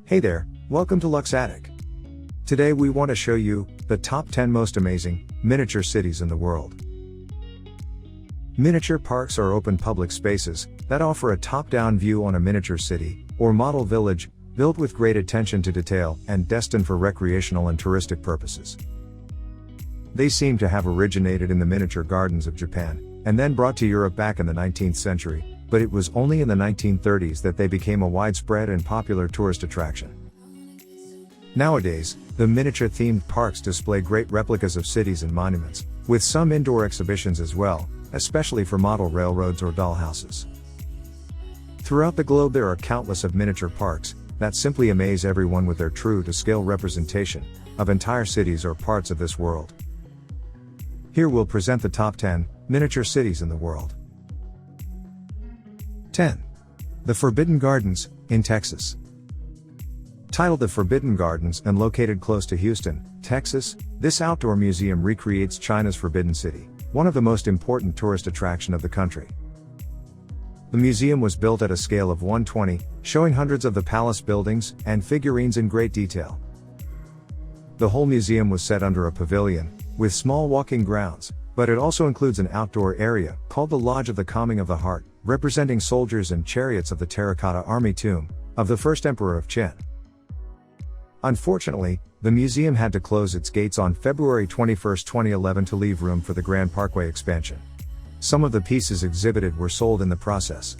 Hey there, welcome to Lux Attic. Today we want to show you the top 10 most amazing miniature cities in the world. Miniature parks are open public spaces that offer a top-down view on a miniature city or model village built with great attention to detail and destined for recreational and touristic purposes. They seem to have originated in the miniature gardens of Japan and then brought to Europe back in the 19th century, but it was only in the 1930s that they became a widespread and popular tourist attraction. Nowadays, the miniature-themed parks display great replicas of cities and monuments, with some indoor exhibitions as well, especially for model railroads or dollhouses. Throughout the globe there are countless of miniature parks that simply amaze everyone with their true-to-scale representation of entire cities or parts of this world. Here we'll present the top 10 miniature cities in the world. 10. The Forbidden Gardens, in Texas. Titled The Forbidden Gardens and located close to Houston, Texas, this outdoor museum recreates China's Forbidden City, one of the most important tourist attractions of the country. The museum was built at a scale of 1/20, showing hundreds of the palace buildings and figurines in great detail. The whole museum was set under a pavilion, with small walking grounds, but it also includes an outdoor area, called the Lodge of the Calming of the Heart, representing soldiers and chariots of the terracotta army tomb of the first emperor of Qin. Unfortunately, the museum had to close its gates on February 21, 2011 to leave room for the Grand Parkway expansion. Some of the pieces exhibited were sold in the process.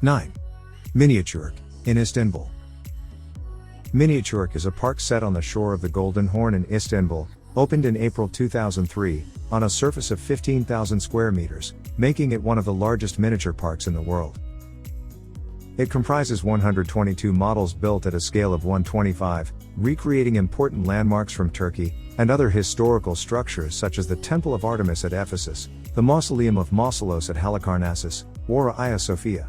9. Miniatürk, in Istanbul. Miniatürk is a park set on the shore of the Golden Horn in Istanbul, opened in April 2003, on a surface of 15,000 square meters, making it one of the largest miniature parks in the world. It comprises 122 models built at a scale of 1/25, recreating important landmarks from Turkey, and other historical structures such as the Temple of Artemis at Ephesus, the Mausoleum of Mausoleus at Halicarnassus, or Hagia Sophia.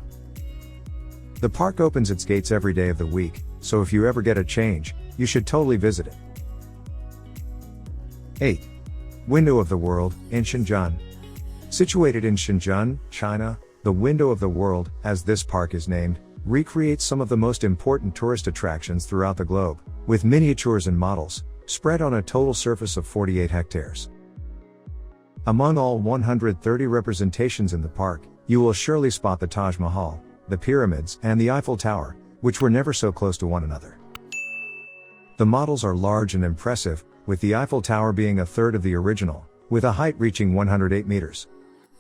The park opens its gates every day of the week, so if you ever get a change, you should totally visit it. 8. Window of the World, in Shenzhen. Situated in Shenzhen, China, the Window of the World, as this park is named, recreates some of the most important tourist attractions throughout the globe, with miniatures and models, spread on a total surface of 48 hectares. Among all 130 representations in the park, you will surely spot the Taj Mahal, the pyramids, and the Eiffel Tower, which were never so close to one another. The models are large and impressive, with the Eiffel Tower being a third of the original, with a height reaching 108 meters.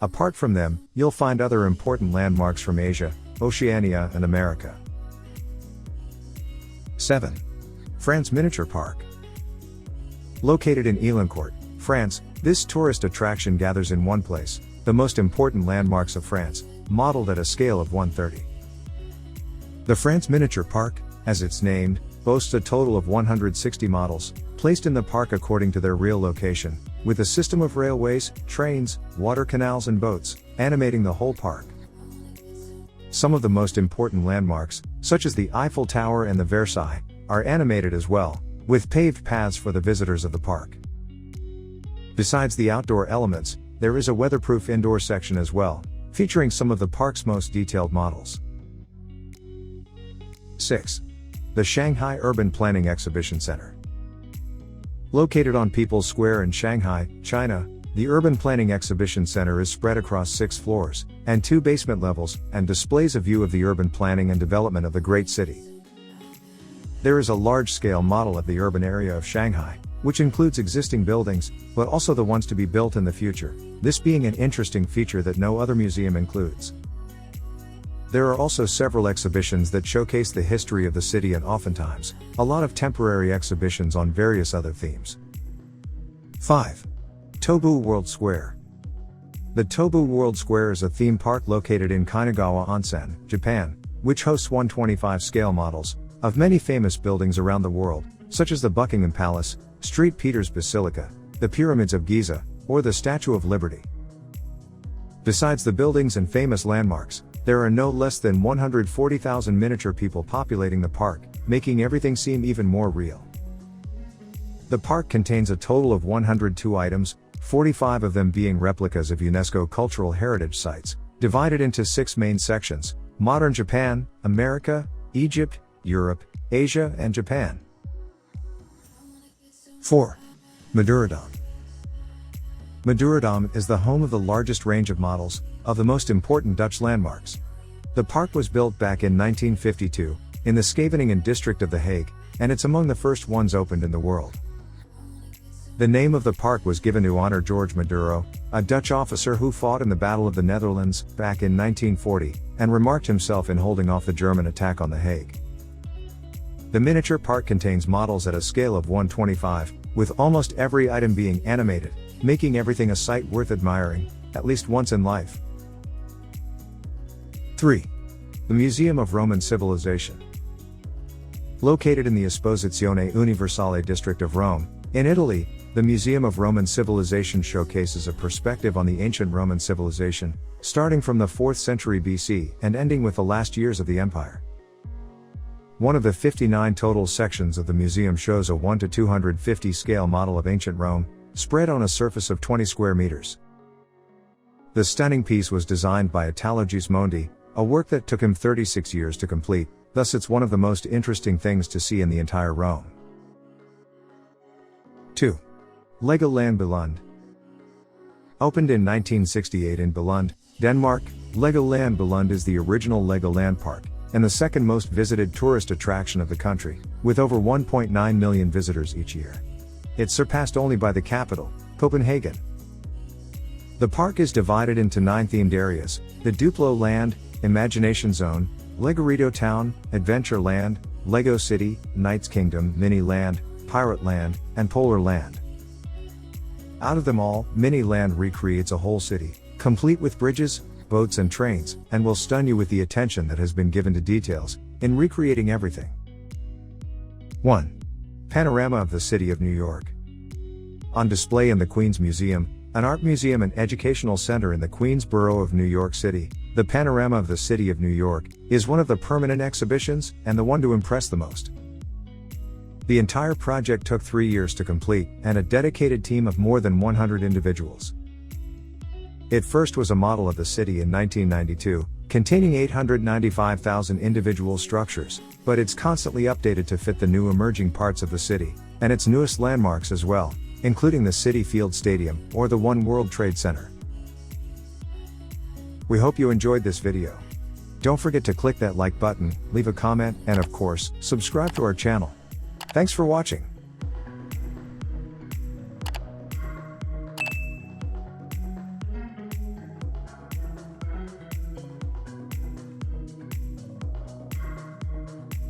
Apart from them, you'll find other important landmarks from Asia, Oceania, and America. 7. France Miniature Park. Located in Elancourt, France, this tourist attraction gathers in one place the most important landmarks of France, modeled at a scale of 1/30. The France Miniature Park, as it's named, boasts a total of 160 models, placed in the park according to their real location, with a system of railways, trains, water canals and boats, animating the whole park. Some of the most important landmarks, such as the Eiffel Tower and the Versailles, are animated as well, with paved paths for the visitors of the park. Besides the outdoor elements, there is a weatherproof indoor section as well, featuring some of the park's most detailed models. 6. The Shanghai Urban Planning Exhibition Center. Located on People's Square in Shanghai, China, the Urban Planning Exhibition Center is spread across 6 floors and 2 basement levels, and displays a view of the urban planning and development of the great city. There is a large-scale model of the urban area of Shanghai, which includes existing buildings, but also the ones to be built in the future, this being an interesting feature that no other museum includes. There are also several exhibitions that showcase the history of the city and oftentimes, a lot of temporary exhibitions on various other themes. 5. Tobu World Square. The Tobu World Square is a theme park located in Kainagawa Onsen, Japan, which hosts 1/25 scale models of many famous buildings around the world, such as the Buckingham Palace, St. Peter's Basilica, the Pyramids of Giza, or the Statue of Liberty. Besides the buildings and famous landmarks, there are no less than 140,000 miniature people populating the park, making everything seem even more real. The park contains a total of 102 items, 45 of them being replicas of UNESCO cultural heritage sites, divided into 6 main sections: Modern Japan, America, Egypt, Europe, Asia, and Japan. 4. Madurodam. Madurodam is the home of the largest range of models of the most important Dutch landmarks. The park was built back in 1952 in the Scheveningen district of The Hague, and it's among the first ones opened in the world. The name of the park was given to honor George Maduro, a Dutch officer who fought in the Battle of the Netherlands back in 1940 and remarked himself in holding off the German attack on The Hague. The miniature park contains models at a scale of 1/25, with almost every item being animated, making everything a sight worth admiring, at least once in life. 3. The Museum of Roman Civilization. Located in the Esposizione Universale district of Rome, in Italy, the Museum of Roman Civilization showcases a perspective on the ancient Roman civilization, starting from the 4th century BC and ending with the last years of the empire. One of the 59 total sections of the museum shows a 1:250 scale model of ancient Rome, spread on a surface of 20 square meters. The stunning piece was designed by Italo Gismondi, a work that took him 36 years to complete, thus it's one of the most interesting things to see in the entire Rome. 2. Legoland Billund. Opened in 1968 in Billund, Denmark, Legoland Billund is the original Legoland park, and the second most visited tourist attraction of the country, with over 1.9 million visitors each year. It's surpassed only by the capital, Copenhagen. The park is divided into 9 themed areas: the Duplo Land, Imagination Zone, Legorito Town, Adventure Land, Lego City, Knight's Kingdom, Mini Land, Pirate Land, and Polar Land. Out of them all, Mini Land recreates a whole city, complete with bridges, boats and trains, and will stun you with the attention that has been given to details, in recreating everything. 1. Panorama of the City of New York. On display in the Queen's Museum, an art museum and educational center in the Queens Borough of New York City, the Panorama of the City of New York is one of the permanent exhibitions and the one to impress the most. The entire project took 3 years to complete, and a dedicated team of more than 100 individuals. It first was a model of the city in 1992, containing 895,000 individual structures, but it's constantly updated to fit the new emerging parts of the city, and its newest landmarks as well, including the Citi Field Stadium, or the One World Trade Center. We hope you enjoyed this video. Don't forget to click that like button, leave a comment, and of course, subscribe to our channel. Thanks for watching.